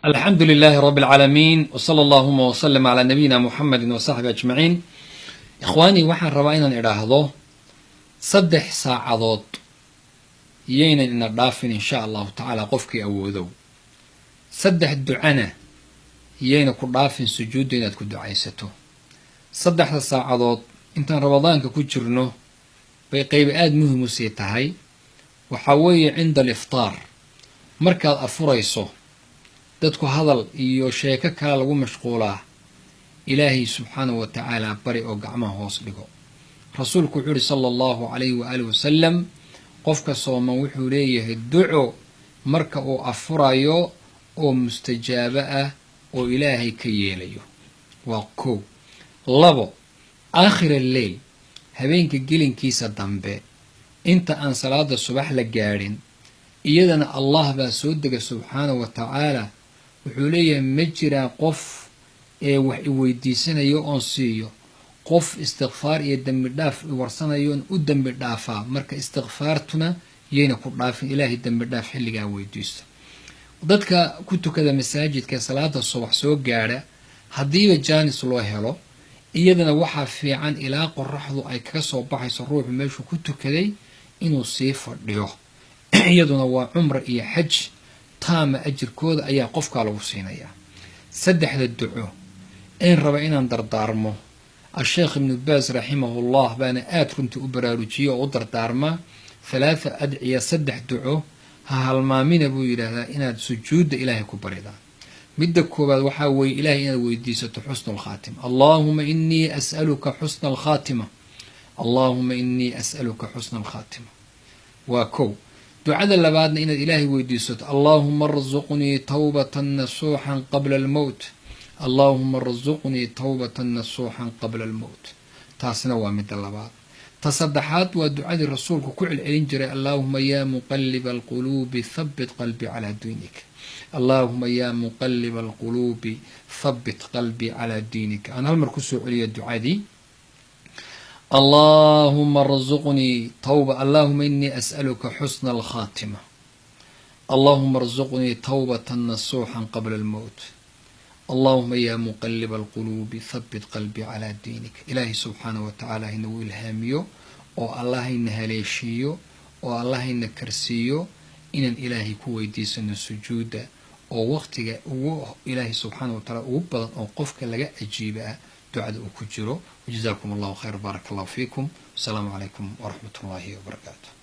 الحمد لله رب العالمين وصلى اللهم وسلم على نبينا محمد وصحبه أجمعين. إخواني waxaan rabaa inaan idhaahdo 3 saacadood yeyna ina dhaafin insha Allah ta'ala qofkii awoodo 3 ducana yeyna ku dhaafin sujuud inaad ku ducaysato 3 saacadood intaan Ramadaanka ku jirno bay qayb aad muhiim u sii tahay waxa weeye cinda al-iftaar markaad afurayso dadku hadal iyo sheeko kale lagu mashquulaa ilaahay subxaanahu wa ta'ala bari oo gacmaha hoos dhigo rasuulku wuxuu sallallahu alayhi wa alihi wasallam qofka sooman wuxuu leeyahay duco marka uu afurayo oo mustajaaba ah oo ilaahay ka yeelayo waa ko labo aakhir al-layl habeenka gelinkiisa dambe inta aan salaada subax la gaarin iyadana Allah baa soo dega subxaanahu wa ta'ala wuxuu leeyahay ma jiraan qof ee wax weydiisanayo oo siiyo qof istighfar iyo dambi dhaaf warsanayo u dambi dhaafa marka istighfartuna yeena ku dhaafin ilaahay dambi dhaaf xilliga weydiisto dadka ku tukada masaajidka salaada subax soo gaara hadiiba jaanis loo helo iyadana waxa fiican ilaa qorraxdu ay ka soo baxayso ruux meeshu ku tukaday inuu sii fadhiyo iyaduna waa umra iyo hajj taama ajirkooda ayaa qofka lagu siinaya 3 duco in raba inaan dardaarmo الشيخ ابن باز رحمه الله بان runti u baraarujiyo oo dardaarma 3 adciya 3 duco halmaamina buu yiraahdaa inaad sujuuda ilaahay ku baridaa midda koobaad waxa weey ilaahay inaad weydiisato xusnul khaatima allahumma inni as'aluka xusnal khaatima allahumma inni as'aluka xusnal khaatima wa ko ducada labaadna inaad ilaahay weydiisato allahumma arzuqni tawbatan nasuhan qabla al-maut اللهم ارزقني توبة نصوحا قبل الموت تاسنا ومد اللباد تصدحات ودعاء الرسول كل الانجري اللهم يا مقلب القلوب ثبت قلبي على دينك اللهم يا مقلب القلوب ثبت قلبي على دينك أنا هالمركز علي الدعاء دي اللهم ارزقني توبة اللهم إني أسألك حسن الخاتمة اللهم ارزقني توبة نصوحا قبل الموت اللهم يا مقلب القلوب ثبت قلبي على دينك إلهي سبحانه وتعالى إنه إلهاميو أو الله إنه هليشيو أو الله إنه كرسيو إن إلهي كوي ديسن السجود أو وقتك إلهي سبحانه وتعالى وبضا أو قفك لغا أجيبا دعاء أكجرو وجزاكم الله خير بارك الله فيكم السلام عليكم ورحمة الله وبركاته.